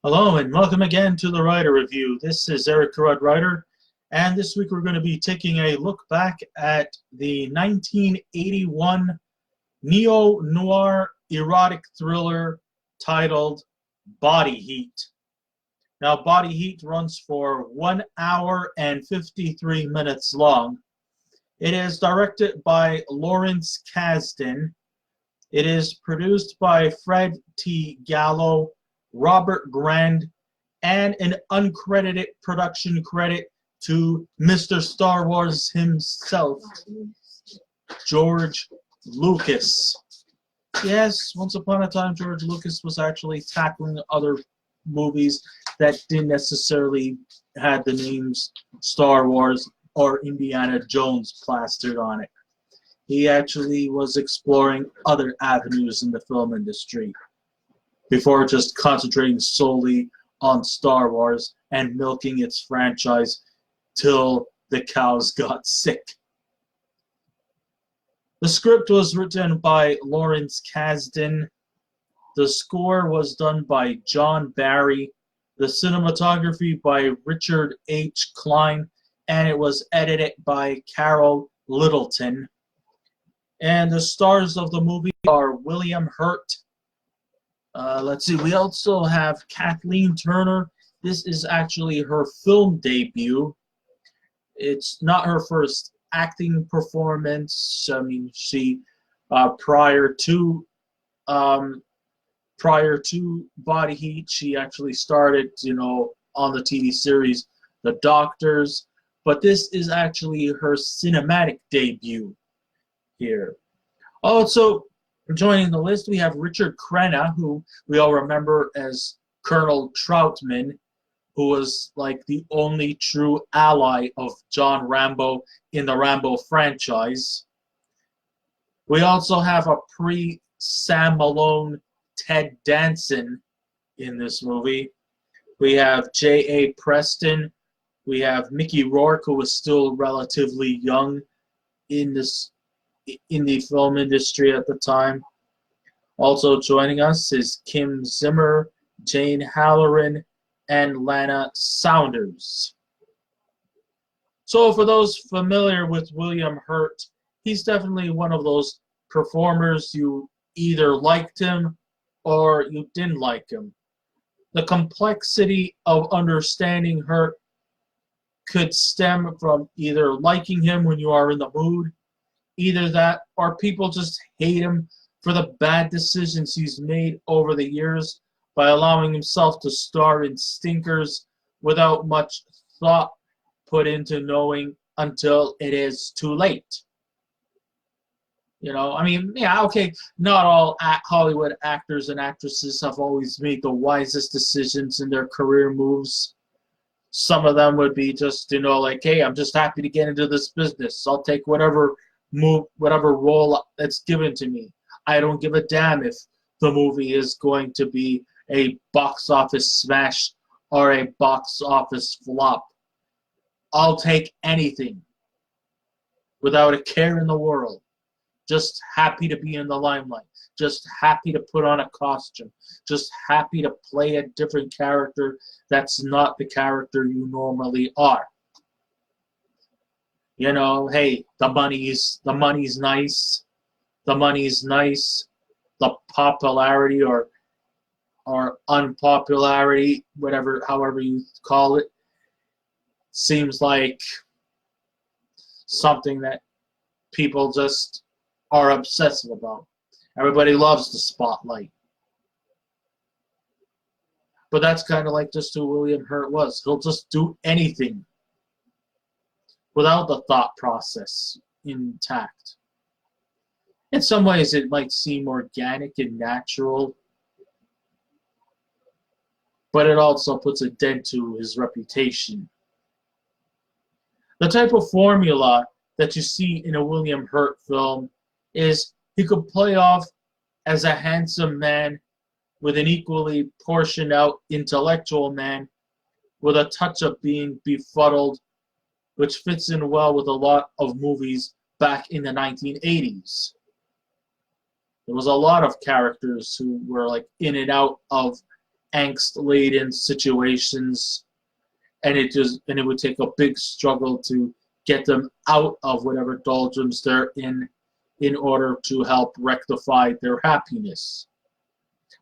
Hello and welcome again to the Writer Review. This is Eric Carruth Writer, and this week we're going to be taking a look back at the 1981 neo-noir erotic thriller titled Body Heat. Now, Body Heat runs for 1 hour and 53 minutes long. It is directed by Lawrence Kasdan. It is produced by Fred T. Gallo, Robert Grand, and an uncredited production credit to Mr. Star Wars himself, George Lucas. Yes, once upon a time, George Lucas was actually tackling other movies that didn't necessarily have the names Star Wars or Indiana Jones plastered on it. He actually was exploring other avenues in the film industry before just concentrating solely on Star Wars and milking its franchise till the cows got sick. The script was written by Lawrence Kasdan. The score was done by John Barry. The cinematography by Richard H. Klein, and it was edited by Carol Littleton. And the stars of the movie are William Hurt. Let's see, we also have Kathleen Turner. This is actually her film debut. It's not her first acting performance. I mean, she prior to Body Heat, she actually started, on the TV series The Doctors. But this is actually her cinematic debut here. Also, joining the list, we have Richard Crenna, who we all remember as Colonel Troutman, who was like the only true ally of John Rambo in the Rambo franchise. We also have a pre-Sam Malone Ted Danson in this movie. We have J.A. Preston. We have Mickey Rourke, who was still relatively young in the film industry at the time. Also joining us is Kim Zimmer, Jane Halloren, and Lanna Saunders. So for those familiar with William Hurt, he's definitely one of those performers you either liked him or you didn't like him. The complexity of understanding Hurt could stem from either liking him when you are in the mood, either that, or people just hate him for the bad decisions he's made over the years by allowing himself to star in stinkers without much thought put into knowing until it is too late. I mean, yeah, okay, not all Hollywood actors and actresses have always made the wisest decisions in their career moves. Some of them would be just, like, hey, I'm just happy to get into this business. I'll take whatever role that's given to me. I don't give a damn if the movie is going to be a box office smash or a box office flop. I'll take anything without a care in the world. Just happy to be in the limelight. Just happy to put on a costume. Just happy to play a different character that's not the character you normally are. Hey, the money's nice. The money's nice. The popularity or unpopularity, however you call it, seems like something that people just are obsessive about. Everybody loves the spotlight. But that's kind of like just who William Hurt was. He'll just do anything without the thought process intact. In some ways, it might seem organic and natural, but it also puts a dent to his reputation. The type of formula that you see in a William Hurt film is he could play off as a handsome man with an equally portioned out intellectual man with a touch of being befuddled, which fits in well with a lot of movies back in the 1980s. There was a lot of characters who were like in and out of angst-laden situations, and it would take a big struggle to get them out of whatever doldrums they're in order to help rectify their happiness.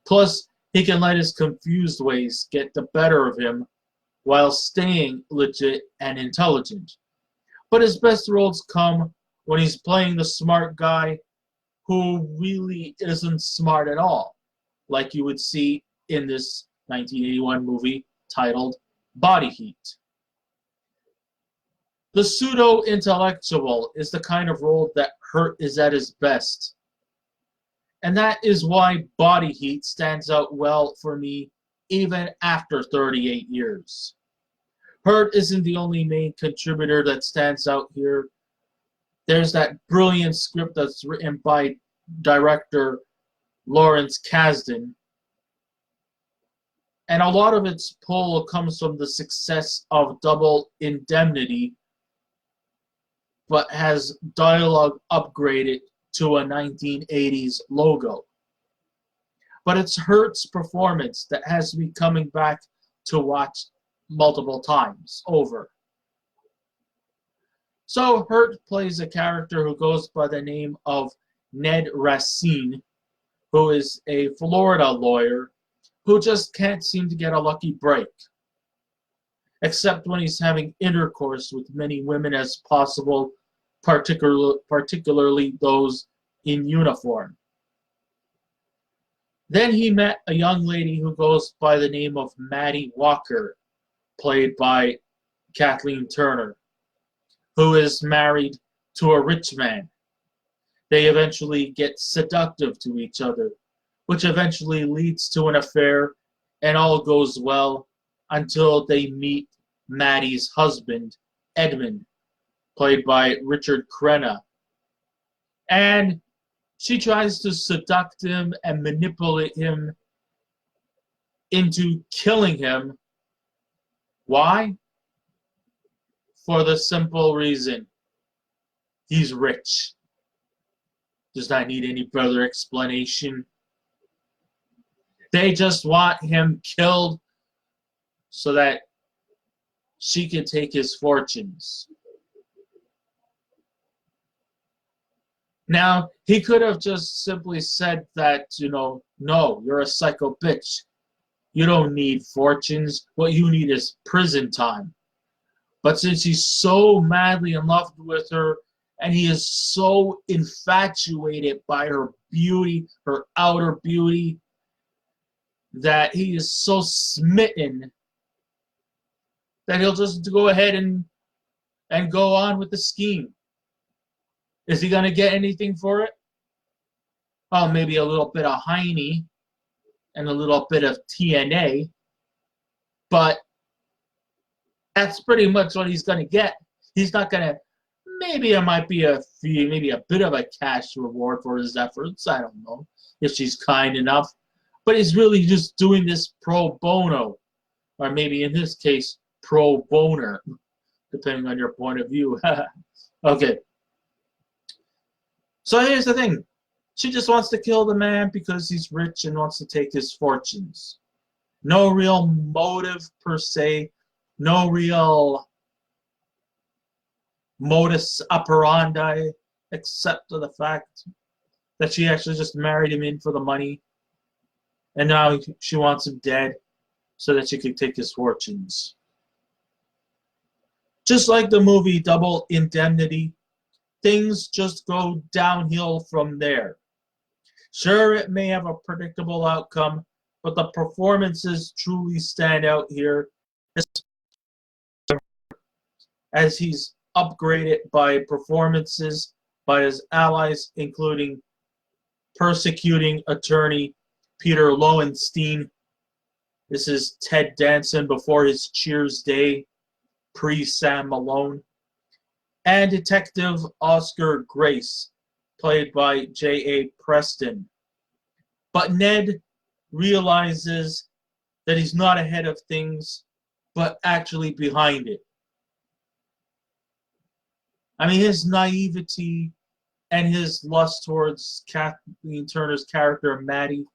Plus, he can let his confused ways get the better of him while staying legit and intelligent. But his best roles come when he's playing the smart guy who really isn't smart at all, like you would see in this 1981 movie titled Body Heat. The pseudo-intellectual is the kind of role that Hurt is at his best. And that is why Body Heat stands out well for me even after 38 years. Hurt isn't the only main contributor that stands out here. There's that brilliant script that's written by director Lawrence Kasdan. And a lot of its pull comes from the success of Double Indemnity, but has dialogue upgraded to a 1980s logo. But it's Hurt's performance that has me coming back to watch multiple times over. So Hurt plays a character who goes by the name of Ned Racine, who is a Florida lawyer who just can't seem to get a lucky break, except when he's having intercourse with many women as possible, particularly those in uniform. Then he met a young lady who goes by the name of Maddie Walker, played by Kathleen Turner, who is married to a rich man. They eventually get seductive to each other, which eventually leads to an affair, and all goes well until they meet Maddie's husband, Edmund, played by Richard Crenna. And she tries to seduct him and manipulate him into killing him. Why? For the simple reason he's rich. Does not need any further explanation. They just want him killed so that she can take his fortunes. Now, he could have just simply said that, no, you're a psycho bitch. You don't need fortunes. What you need is prison time. But since he's so madly in love with her, and he is so infatuated by her beauty, her outer beauty, that he is so smitten that he'll just go ahead and go on with the scheme. Is he going to get anything for it? Well, maybe a little bit of Heine and a little bit of TNA, but that's pretty much what he's going to get. He's not going to. Maybe there might be maybe a bit of a cash reward for his efforts. I don't know if she's kind enough, but he's really just doing this pro bono, or maybe in this case pro boner, depending on your point of view. Okay. So here's the thing. She just wants to kill the man because he's rich and wants to take his fortunes. No real motive per se. No real modus operandi, except for the fact that she actually just married him in for the money. And now she wants him dead so that she could take his fortunes. Just like the movie Double Indemnity, things just go downhill from there. Sure, it may have a predictable outcome, but the performances truly stand out here as he's upgraded by performances by his allies, including persecuting attorney Peter Lowenstein. This is Ted Danson before his Cheers day, pre-Sam Malone. And Detective Oscar Grace, played by J.A. Preston. But Ned realizes that he's not ahead of things, but actually behind it. I mean, his naivety and his lust towards Kathleen Turner's character, Maddie,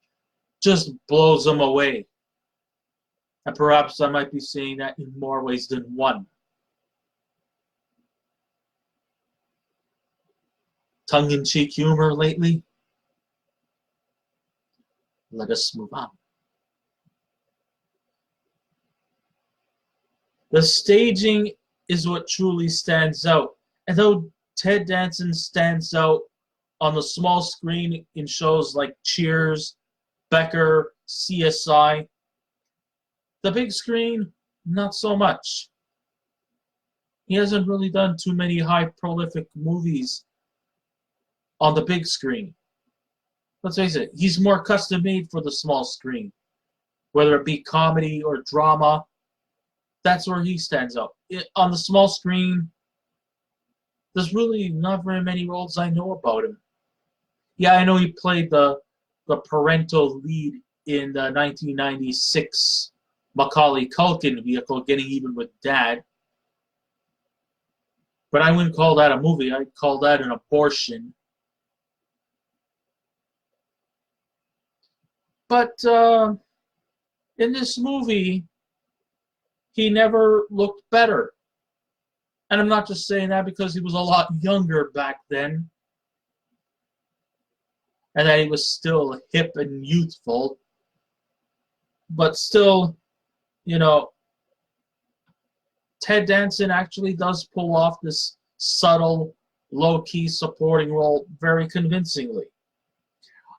just blows him away. And perhaps I might be saying that in more ways than one. Tongue-in-cheek humor lately? Let us move on. The staging is what truly stands out. And though Ted Danson stands out on the small screen in shows like Cheers, Becker, CSI, the big screen, not so much. He hasn't really done too many high prolific movies on the big screen. Let's face it, he's more custom made for the small screen. Whether it be comedy or drama, that's where he stands out. On the small screen, there's really not very many roles I know about him. Yeah, I know he played the parental lead in the 1996 Macaulay Culkin vehicle, Getting Even with Dad. But I wouldn't call that a movie. I'd call that an abortion. But in this movie, he never looked better. And I'm not just saying that because he was a lot younger back then. And that he was still hip and youthful. But still, you know, Ted Danson actually does pull off this subtle, low-key supporting role very convincingly.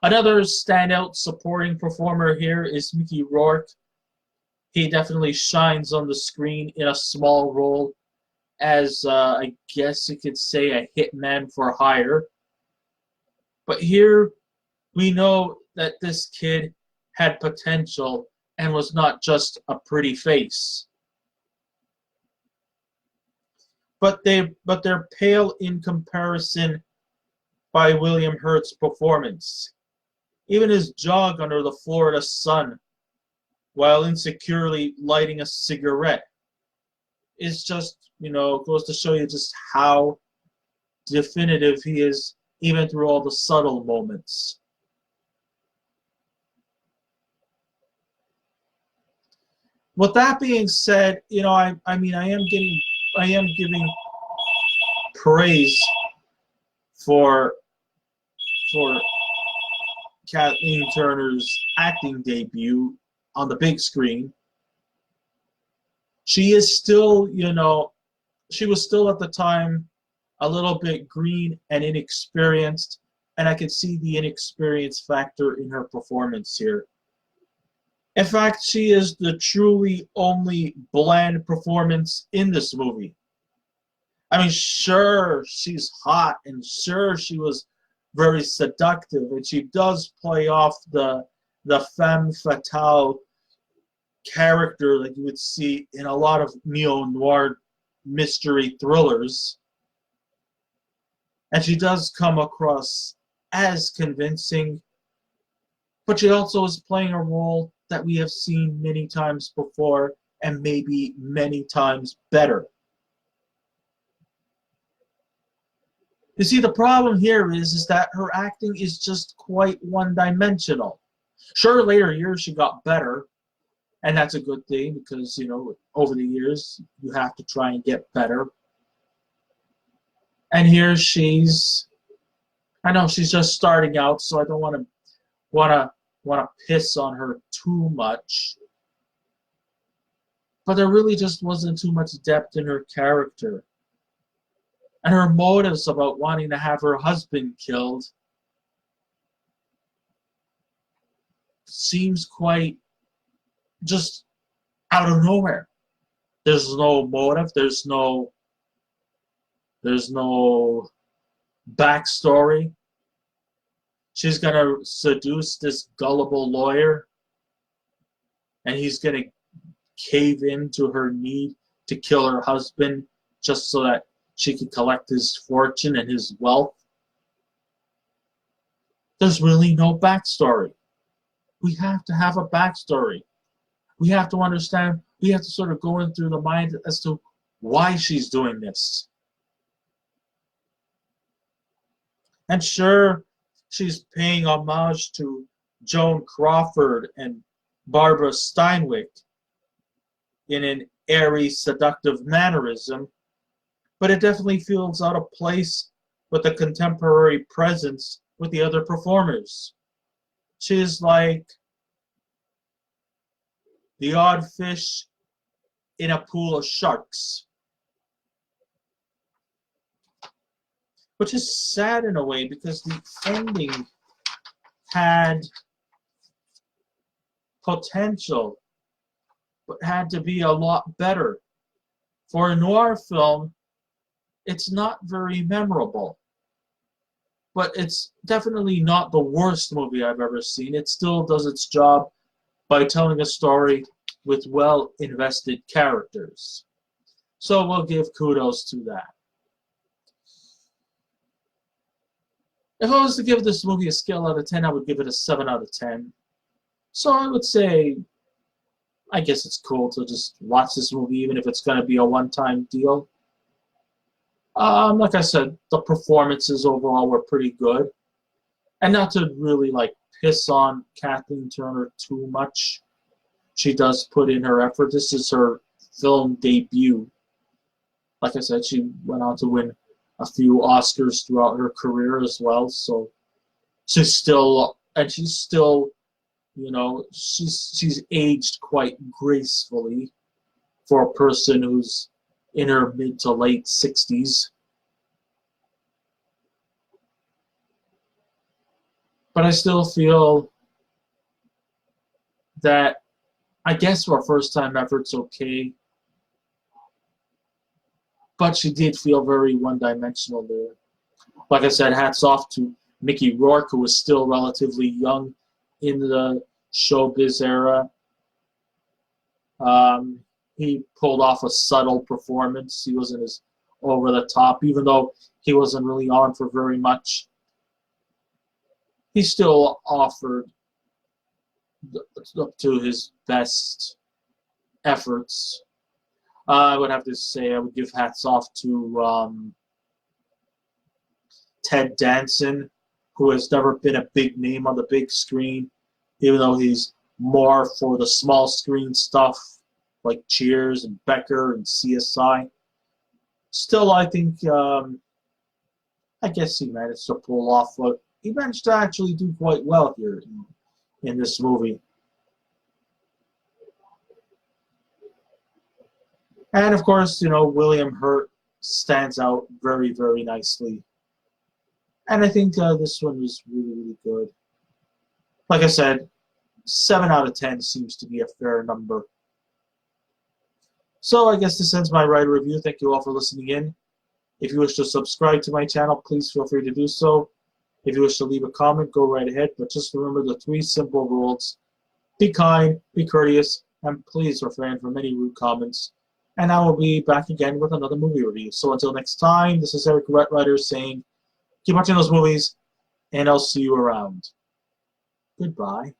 Another standout supporting performer here is Mickey Rourke. He definitely shines on the screen in a small role as, I guess you could say, a hitman for hire. But here, we know that this kid had potential and was not just a pretty face. But they're pale in comparison by William Hurt's performance. Even his jog under the Florida sun while insecurely lighting a cigarette is just, goes to show you just how definitive he is, even through all the subtle moments. With that being said, I am giving praise for Kathleen Turner's acting debut on the big screen. She is still, she was still at the time a little bit green and inexperienced, and I could see the inexperience factor in her performance here. In fact, she is the truly only bland performance in this movie. I mean, sure, she's hot, and sure, she was very seductive, and she does play off the femme fatale character that you would see in a lot of neo-noir mystery thrillers. And she does come across as convincing, but she also is playing a role that we have seen many times before, and maybe many times better. You see, the problem here is that her acting is just quite one-dimensional. Sure, later years she got better, and that's a good thing because, over the years you have to try and get better. And here I know she's just starting out, so I don't want to piss on her too much. But there really just wasn't too much depth in her character. And her motives about wanting to have her husband killed seems quite just out of nowhere. There's no motive, there's no backstory. She's gonna seduce this gullible lawyer, and he's gonna cave into her need to kill her husband just so that she could collect his fortune and his wealth. There's really no backstory. We have to have a backstory. We have to understand, we have to sort of go in through the mind as to why she's doing this. And sure, she's paying homage to Joan Crawford and Barbara Stanwyck. in an airy, seductive mannerism, but it definitely feels out of place with the contemporary presence with the other performers. She's like the odd fish in a pool of sharks. Which is sad in a way, because the ending had potential, but had to be a lot better. For a noir film, it's not very memorable. But it's definitely not the worst movie I've ever seen. It still does its job by telling a story with well-invested characters. So we'll give kudos to that. If I was to give this movie a scale out of 10, I would give it a 7 out of 10. So I would say, I guess it's cool to just watch this movie, even if it's going to be a one-time deal. Like I said, the performances overall were pretty good. And not to really, piss on Kathleen Turner too much. She does put in her effort. This is her film debut. Like I said, she went on to win a few Oscars throughout her career as well. So she's still, she's aged quite gracefully for a person who's in her mid to late 60s. But I still feel that, I guess for a first-time effort's okay. But she did feel very one-dimensional there. Like I said, hats off to Mickey Rourke, who was still relatively young in the showbiz era. He pulled off a subtle performance. He wasn't as over the top, even though he wasn't really on for very much. He still offered up to his best efforts. I would have to say I would give hats off to Ted Danson, who has never been a big name on the big screen, even though he's more for the small screen stuff like Cheers and Becker and CSI. Still, I think, I guess he managed to pull off what he managed to actually do quite well here in this movie. And of course, William Hurt stands out very, very nicely. And I think this one was really, really good. Like I said, 7 out of 10 seems to be a fair number. So I guess this ends my writer review. Thank you all for listening in. If you wish to subscribe to my channel, please feel free to do so. If you wish to leave a comment, go right ahead. But just remember the 3 simple rules. Be kind, be courteous, and please refrain from any rude comments. And I will be back again with another movie review. So until next time, this is Eric Wright saying, keep watching those movies, and I'll see you around. Goodbye.